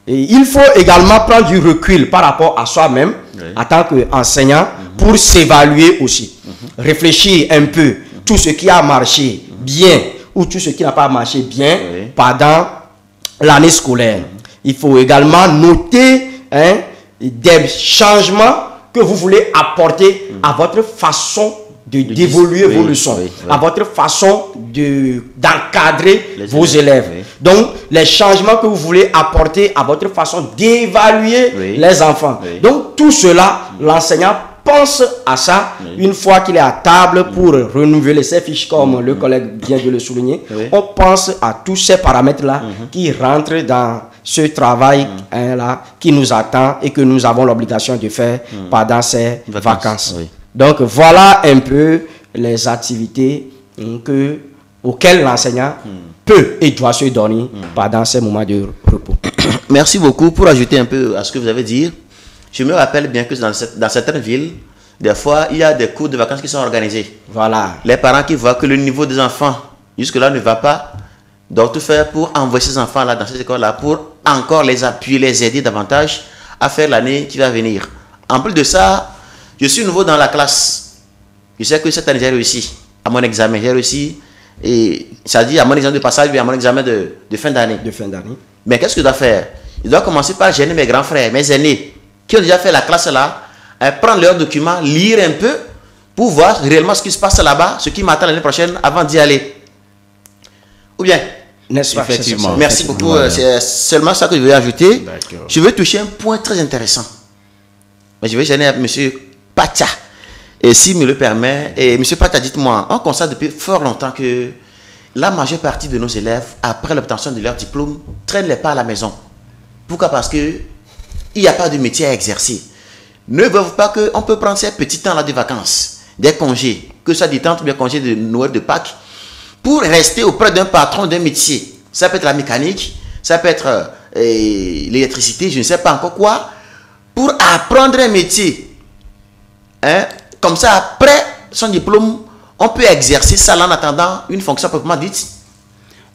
Speaker 2: il faut également prendre du recul par rapport à soi-même en tant qu'enseignant pour s'évaluer aussi. Réfléchir un peu tout ce qui a marché bien ou tout ce qui n'a pas marché bien pendant l'année scolaire. Il faut également noter des changements que vous voulez apporter à votre façon d'évoluer vos leçons, à votre façon d'encadrer vos élèves. Donc, les changements que vous voulez apporter à votre façon d'évaluer les enfants. Donc, tout cela, l'enseignant pense à ça une fois qu'il est à table pour renouveler ses fiches, comme le collègue vient de le souligner. On pense à tous ces paramètres-là qui rentrent dans ce travail là qui nous attend et que nous avons l'obligation de faire pendant ces vacances. Donc voilà un peu les activités auxquelles l'enseignant peut et doit se donner pendant ces moments de repos.
Speaker 1: Merci beaucoup. Pour ajouter un peu à ce que vous avez dit, je me rappelle bien que dans certaines villes, des fois, il y a des cours de vacances qui sont organisés.
Speaker 2: Voilà.
Speaker 1: Les parents qui voient que le niveau des enfants jusque-là ne va pas, doivent tout faire pour envoyer ces enfants-là dans cette école-là, pour encore les appuyer, les aider davantage à faire l'année qui va venir. En plus de ça, je suis nouveau dans la classe. Je sais que cette année, j'ai réussi à mon examen. J'ai réussi, et ça dit à mon examen de passage et à mon examen de fin d'année. Mais qu'est-ce que je dois faire? Je dois commencer par gêner mes grands frères, mes aînés, qui ont déjà fait la classe là, prendre leurs documents, lire un peu, pour voir réellement ce qui se passe là-bas, ce qui m'attend l'année prochaine avant d'y aller. Ou bien,
Speaker 2: n'est-ce pas?
Speaker 1: Effectivement. Merci beaucoup. C'est seulement ça que je veux ajouter. Je veux toucher un point très intéressant. Mais je vais gêner M. Pacha. Et s'il me le permet, et M. Pacha, dites-moi, on constate depuis fort longtemps que la majeure partie de nos élèves, après l'obtention de leur diplôme, traînent les pas à la maison. Pourquoi? Parce qu'il n'y a pas de métier à exercer. Ne voyez-vous pas qu'on peut prendre ces petits temps-là de vacances des congés, que ce soit des temps ou bien congés de Noël, de Pâques, pour rester auprès d'un patron d'un métier. Ça peut être la mécanique, ça peut être l'électricité, je ne sais pas encore quoi, pour apprendre un métier. Hein? Comme ça, après son diplôme, on peut exercer ça en attendant une fonction proprement dite.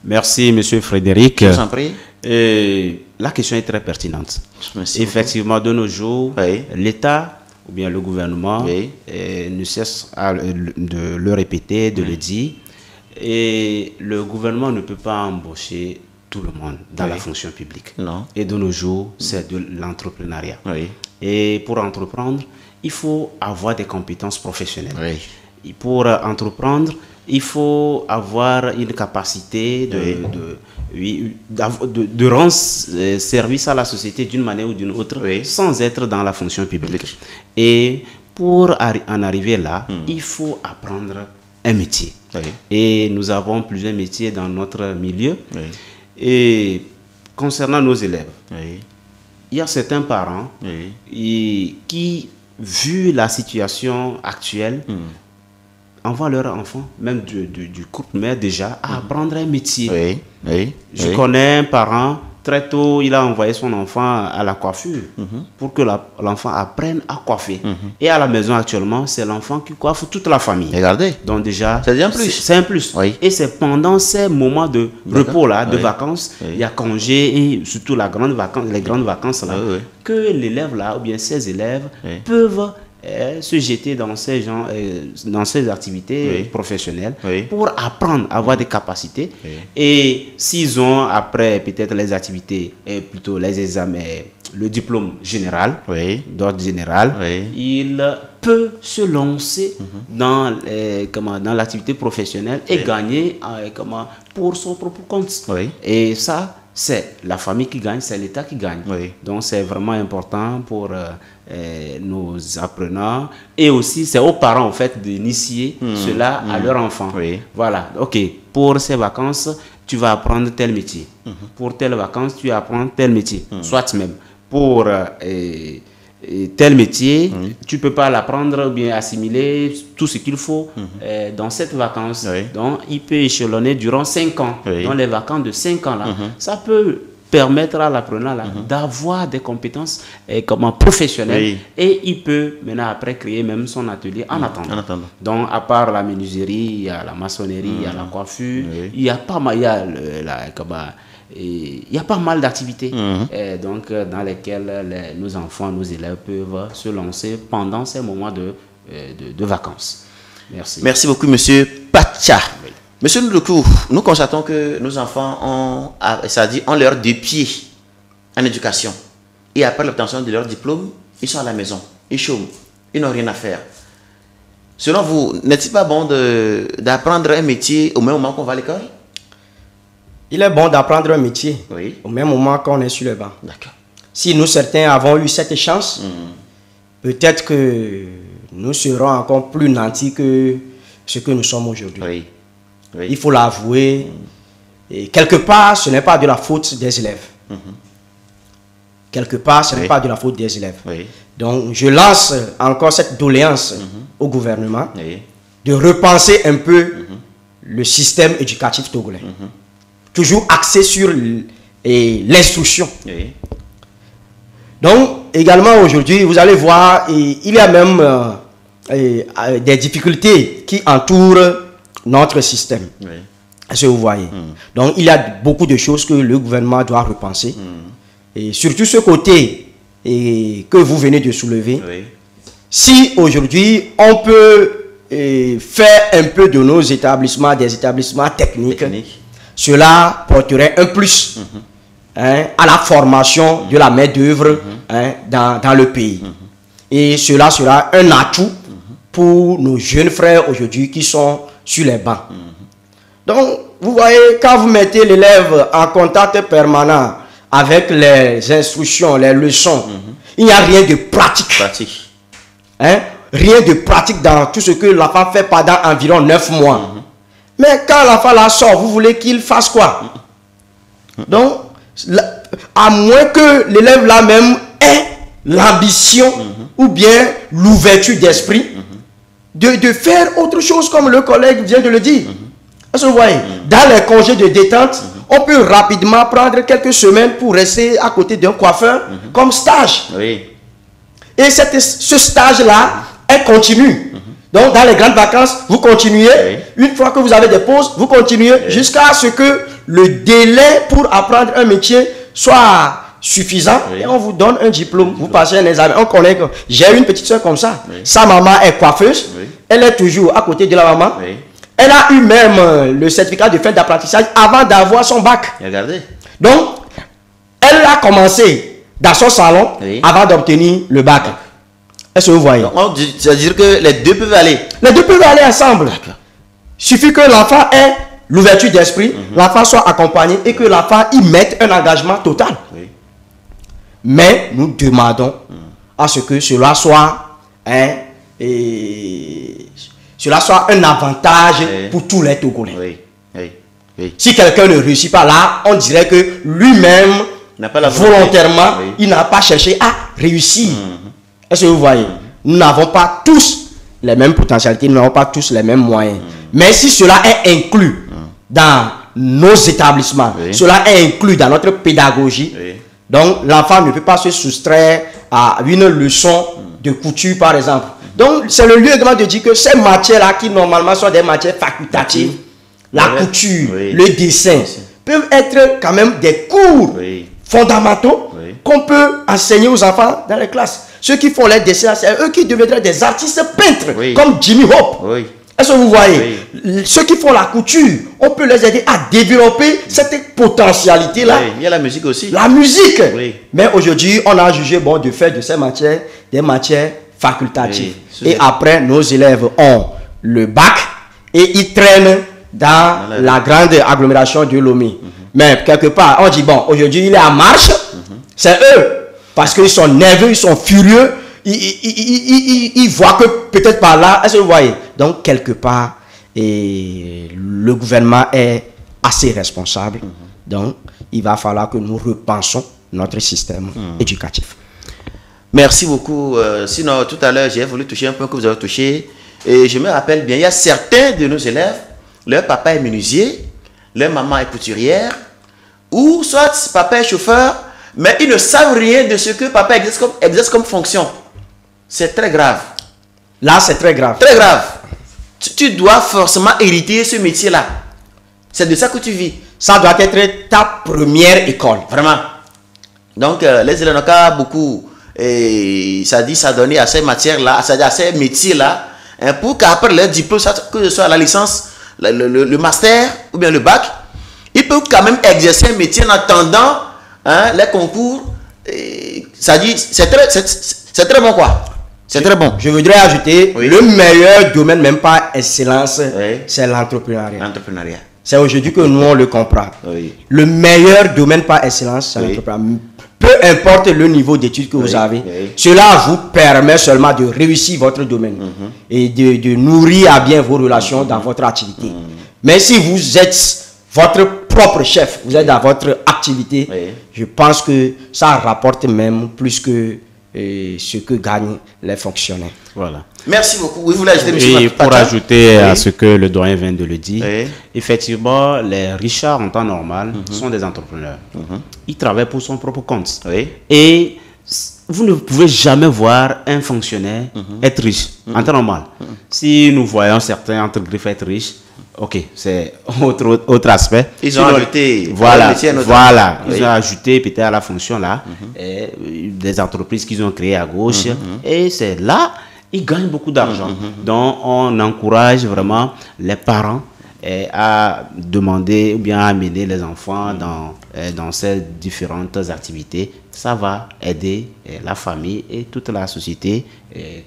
Speaker 1: Merci, M. Frédéric. Je vous en prie. La question est très pertinente. Merci. Effectivement, de nos jours, oui, l'État ou bien le gouvernement, oui, ne cesse de le répéter, de, oui, le dire. Et le gouvernement ne peut pas embaucher tout le monde dans, oui, la fonction publique. Non. Et de nos jours, c'est de l'entrepreneuriat. Oui. Et pour entreprendre, il faut avoir des compétences professionnelles. Oui. Et pour entreprendre, il faut avoir une capacité de rendre service à la société d'une manière ou d'une autre, oui, sans être dans la fonction publique. Et pour en arriver là, il faut apprendre un métier. Oui. Et nous avons plusieurs métiers dans notre milieu. Oui. Et concernant nos élèves, oui, il y a certains parents, oui, qui, vu la situation actuelle, envoient leurs enfants, même du couple mère déjà, à apprendre un métier. Oui. Oui. Je connais un parent, très tôt, il a envoyé son enfant à la coiffure pour que l'enfant apprenne à coiffer. Et à la maison actuellement, c'est l'enfant qui coiffe toute la famille. Regardez. Donc déjà, c'est un plus. C'est un plus. Oui. Et c'est pendant ces moments de repos là, de, oui, vacances, oui, il y a congé et surtout les grandes vacances là, oui, oui, que l'élève là, ou bien ses élèves, oui, peuvent se jeter dans ces gens, dans ces activités, oui, professionnelles, oui, pour apprendre, avoir des capacités. Oui. Et s'ils ont après peut-être les activités, plutôt les examens, le diplôme général, oui, d'ordre général, oui, il peut se lancer dans l'activité professionnelle et, oui, gagner pour son propre compte. Oui. Et ça, c'est la famille qui gagne, c'est l'État qui gagne. Oui. Donc c'est vraiment important pour nos apprenants et aussi c'est aux parents en fait d'initier cela à leurs enfants. Oui. Voilà, ok, pour ces vacances, tu vas apprendre tel métier. Pour telles vacances, tu vas apprendre tel métier. Soit même pour tel métier, tu ne peux pas l'apprendre ou bien assimiler tout ce qu'il faut dans cette vacance. Oui. Donc, il peut échelonner durant 5 ans. Oui. Dans les vacances de 5 ans, là, ça peut permettre à l'apprenant d'avoir des compétences professionnelles. Oui. Et il peut maintenant après créer même son atelier en attendant. Donc, à part la menuiserie, il y a la maçonnerie, il y a la coiffure, oui, il y a pas mal, il y a pas mal d'activités donc dans lesquelles nos enfants, nos élèves peuvent se lancer pendant ces moments de vacances. Merci. Merci beaucoup, Monsieur Pacha. Oui. Monsieur Ndoukou, nous constatons que nos enfants ont leurs 2 pieds en éducation. Et après l'obtention de leur diplôme, ils sont à la maison, ils chôment, ils n'ont rien à faire. Selon vous, n'est-il pas bon d'apprendre un métier au même moment qu'on va à l'école?
Speaker 2: Il est bon d'apprendre un métier, oui, au même moment qu'on est sur le banc. D'accord. Si nous, certains, avons eu cette chance, peut-être que nous serons encore plus nantis que ce que nous sommes aujourd'hui. Oui. Oui. Il faut l'avouer. Et quelque part, ce n'est pas de la faute des élèves. Quelque part, ce n'est pas de la faute des élèves. Oui. Donc, je lance encore cette doléance au gouvernement de repenser un peu le système éducatif togolais. Toujours axé sur l'instruction. Oui. Donc, également aujourd'hui, vous allez voir, il y a même des difficultés qui entourent notre système. Oui. Est-ce que vous voyez? Donc, il y a beaucoup de choses que le gouvernement doit repenser. Et surtout ce côté que vous venez de soulever. Oui. Si aujourd'hui, on peut faire un peu de nos établissements, des établissements techniques, cela porterait un plus à la formation de la main-d'œuvre dans le pays. Et cela sera un atout pour nos jeunes frères aujourd'hui qui sont sur les bancs. Donc, vous voyez, quand vous mettez l'élève en contact permanent avec les instructions, les leçons, il n'y a rien de pratique. Rien de pratique dans tout ce que l'enfant fait pendant environ 9 mois. Mais quand l'enfant la sort, vous voulez qu'il fasse quoi? Donc, à moins que l'élève là même ait l'ambition ou bien l'ouverture d'esprit de faire autre chose comme le collègue vient de le dire. Est-ce que vous voyez? Dans les congés de détente, on peut rapidement prendre quelques semaines pour rester à côté d'un coiffeur comme stage.
Speaker 1: Oui.
Speaker 2: Et ce stage-là est continu. Donc, dans les grandes vacances, vous continuez. Une fois que vous avez des pauses, vous continuez jusqu'à ce que le délai pour apprendre un métier soit suffisant. Et on vous donne un diplôme. Vous passez un examen. On connaît que j'ai une petite soeur comme ça. Sa maman est coiffeuse. Elle est toujours à côté de la maman. Elle a eu même le certificat de fin d'apprentissage avant d'avoir son bac.
Speaker 1: Regardez.
Speaker 2: Donc, elle a commencé dans son salon avant d'obtenir le bac. Est-ce que vous voyez?
Speaker 1: C'est-à-dire que les deux peuvent aller.
Speaker 2: Les deux peuvent aller ensemble. Il suffit que l'enfant ait l'ouverture d'esprit, l'enfant soit accompagné et que l'enfant y mette un engagement total. Mais nous demandons à ce que cela soit cela soit un avantage pour tous les Togolais. Si quelqu'un ne réussit pas là, on dirait que lui-même, volontairement, il n'a pas cherché à réussir. Est-ce que vous voyez? Nous n'avons pas tous les mêmes potentialités, nous n'avons pas tous les mêmes moyens. Mais si cela est inclus dans nos établissements, cela est inclus dans notre pédagogie, donc l'enfant ne peut pas se soustraire à une leçon de couture, par exemple. Donc, c'est le lieu également de dire que ces matières-là, qui normalement sont des matières facultatives, la couture, le dessin, peuvent être quand même des cours fondamentaux qu'on peut enseigner aux enfants dans les classes. Ceux qui font les dessins, c'est eux qui deviendraient des artistes peintres, comme Jimmy Hope. Est-ce que vous voyez? Ceux qui font la couture, on peut les aider à développer cette potentialité-là.
Speaker 1: Il y a la musique aussi.
Speaker 2: La musique. Mais aujourd'hui, on a jugé bon de faire de ces matières des matières facultatives. Et après, nos élèves ont le bac et ils traînent dans la grande agglomération de Lomé. Mais quelque part, on dit bon, aujourd'hui il est en marche, c'est eux. Parce qu'ils sont nerveux, ils sont furieux, ils voient que peut-être par là, est-ce que vous voyez? Donc quelque part, le gouvernement est assez responsable. Donc il va falloir que nous repensons notre système éducatif.
Speaker 1: Merci beaucoup. Sinon, tout à l'heure, j'ai voulu toucher un point que vous avez touché. Et je me rappelle bien, il y a certains de nos élèves, leur papa est menuisier, leur maman est couturière, ou soit papa est chauffeur, mais ils ne savent rien de ce que papa exerce comme fonction. C'est très grave.
Speaker 2: Là, c'est très grave.
Speaker 1: Très grave. Tu dois forcément hériter ce métier-là. C'est de ça que tu vis.
Speaker 2: Ça doit être ta première école.
Speaker 1: Vraiment. Donc, les élèves n'ont pas beaucoup... Et ça dit s'adonner à ces matières-là, à ces métiers-là, pour qu'après leur diplôme, que ce soit la licence, le master ou bien le bac, ils peuvent quand même exercer un métier en attendant les concours. Ça dit, c'est très bon quoi. C'est très bon.
Speaker 2: Je voudrais ajouter, le meilleur domaine, même pas excellence, c'est l'entrepreneuriat.
Speaker 1: L'entrepreneuriat.
Speaker 2: C'est aujourd'hui que nous on le comprend. Le meilleur domaine par excellence, c'est l'entrepreneuriat. Peu importe le niveau d'études que vous avez, cela vous permet seulement de réussir votre domaine et de nourrir à bien vos relations dans votre activité. Mais si vous êtes votre propre chef, vous êtes dans votre activité, je pense que ça rapporte même plus que ce que gagnent les fonctionnaires.
Speaker 3: Voilà.
Speaker 1: Merci beaucoup. Oui, vous voulez ajouter, monsieur
Speaker 3: Et pour ajouter à ce que le doyen vient de le dire, effectivement, les richards en temps normal sont des entrepreneurs. Ils travaillent pour son propre compte. Et vous ne pouvez jamais voir un fonctionnaire être riche en temps normal. Si nous voyons certains entre griffes être riches, ok, c'est autre aspect.
Speaker 1: Ils ont ajouté.
Speaker 3: Voilà, ils ont ajouté peut-être à la fonction là des entreprises qu'ils ont créées à gauche. Et c'est là, ils gagnent beaucoup d'argent. Donc, on encourage vraiment les parents à demander ou bien à amener les enfants dans ces différentes activités. Ça va aider la famille et toute la société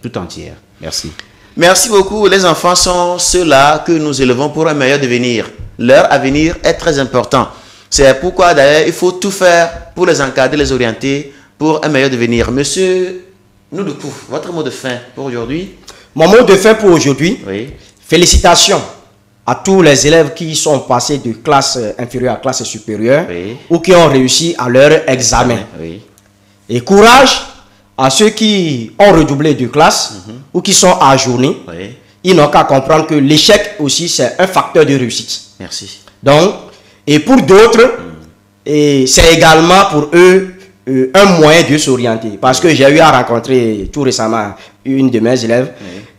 Speaker 3: tout entière. Merci.
Speaker 1: Merci beaucoup. Les enfants sont ceux-là que nous élevons pour un meilleur devenir. Leur avenir est très important. C'est pourquoi d'ailleurs il faut tout faire pour les encadrer, les orienter pour un meilleur devenir. Monsieur Noudoukou, votre mot de fin pour aujourd'hui?
Speaker 2: Mon mot de fin pour aujourd'hui, félicitations à tous les élèves qui sont passés de classe inférieure à classe supérieure ou qui ont réussi à leur examen. Et courage à ceux qui ont redoublé de classe ou qui sont ajournés ils n'ont qu'à comprendre que l'échec aussi, c'est un facteur de réussite.
Speaker 1: Merci.
Speaker 2: Donc, et pour d'autres, c'est également pour eux un moyen de s'orienter. Parce que j'ai eu à rencontrer tout récemment une de mes élèves,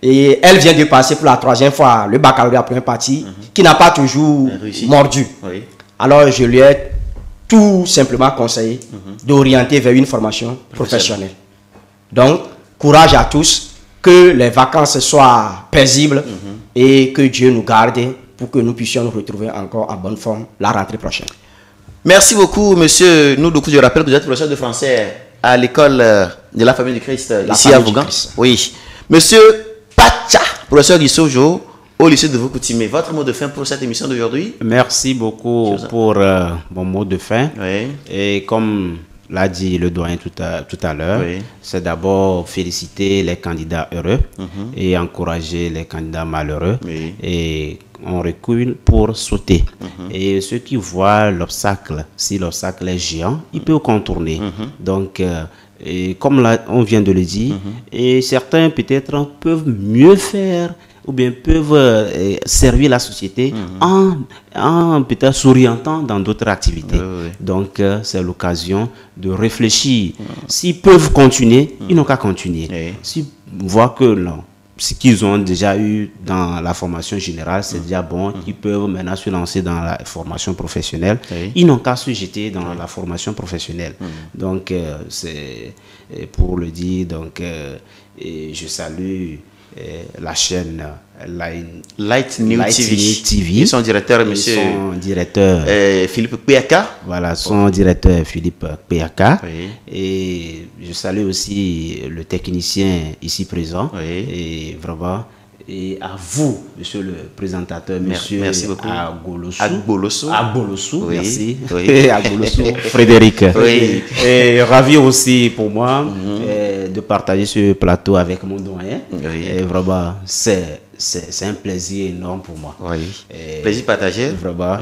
Speaker 2: et elle vient de passer pour la 3e fois le baccalauréat pour un parti, qui n'a pas toujours mordu.
Speaker 1: Oui.
Speaker 2: Alors, je lui ai tout simplement conseillé d'orienter vers une formation professionnelle. Donc, courage à tous, que les vacances soient paisibles et que Dieu nous garde pour que nous puissions nous retrouver encore en bonne forme la rentrée prochaine.
Speaker 1: Merci beaucoup, monsieur Noudoukou. Je rappelle que vous êtes professeur de français à l'école de la famille du Christ ici à Vougan. Oui. Monsieur Pacha, professeur Guissoujo, au lycée de Vaucoutimé. Votre mot de fin pour cette émission d'aujourd'hui?
Speaker 3: Merci beaucoup pour mon mot de fin.
Speaker 1: Oui.
Speaker 3: Et comme l'a dit le doyen tout à l'heure, c'est d'abord féliciter les candidats heureux et encourager les candidats malheureux. Et on recule pour sauter. Et ceux qui voient l'obstacle, si l'obstacle est géant, ils peuvent contourner. Donc, et comme on vient de le dire, et certains peut-être peuvent mieux faire ou bien peuvent servir la société en peut-être s'orientant dans d'autres activités. Donc, c'est l'occasion de réfléchir. S'ils peuvent continuer, ils n'ont qu'à continuer. S'ils voient que non, ce qu'ils ont déjà eu dans la formation générale, c'est déjà bon, ils peuvent maintenant se lancer dans la formation professionnelle. Ils n'ont qu'à se jeter dans la formation professionnelle. Donc, c'est pour le dire, donc, je salue la chaîne
Speaker 1: Light New TV.
Speaker 3: Et
Speaker 1: son directeur, monsieur Philippe Péaka.
Speaker 3: Voilà, son directeur Philippe Péaka. Et je salue aussi le technicien ici présent. Et vraiment, et à vous, monsieur le présentateur, monsieur Agbolosu, merci. Agbolosu, Frédéric. Et ravi aussi pour moi de partager ce plateau avec mon doyen. Et vraiment, c'est un plaisir énorme pour moi.
Speaker 1: Plaisir partagé.
Speaker 3: Vraiment.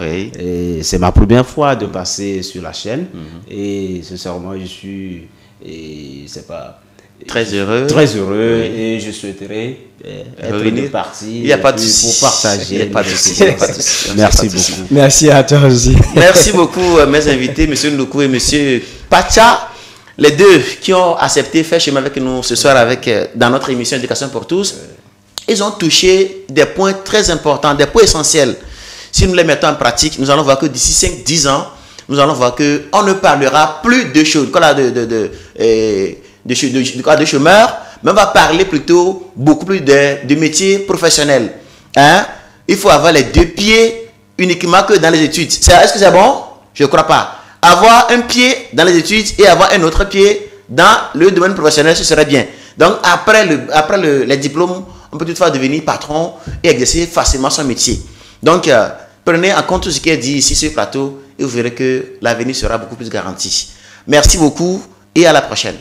Speaker 3: C'est ma première fois de passer sur la chaîne. Et sincèrement, je suis
Speaker 1: très heureux.
Speaker 3: Et je souhaiterais être une partie.
Speaker 1: Il n'y a pas de souci.
Speaker 3: Pour partager.
Speaker 1: Il n'y a pas de souci.
Speaker 3: Merci beaucoup.
Speaker 2: Merci à toi aussi.
Speaker 1: Merci beaucoup, mes invités, monsieur Ndoukou et monsieur Pacha. Les deux qui ont accepté faire chemin avec nous ce soir dans notre émission Éducation pour tous. Ils ont touché des points très importants, des points essentiels. Si nous les mettons en pratique, nous allons voir que d'ici 5-10 ans, nous allons voir qu'on ne parlera plus de choses, de chômeurs, mais on va parler plutôt beaucoup plus de métiers professionnels. Il faut avoir les deux pieds uniquement que dans les études. Est-ce que c'est bon? Je ne crois pas. Avoir un pied dans les études et avoir un autre pied dans le domaine professionnel, ce serait bien. Donc, après les diplômes, on peut toutefois devenir patron et exercer facilement son métier. Donc, prenez en compte tout ce qui est dit ici sur le plateau et vous verrez que l'avenir sera beaucoup plus garanti. Merci beaucoup et à la prochaine.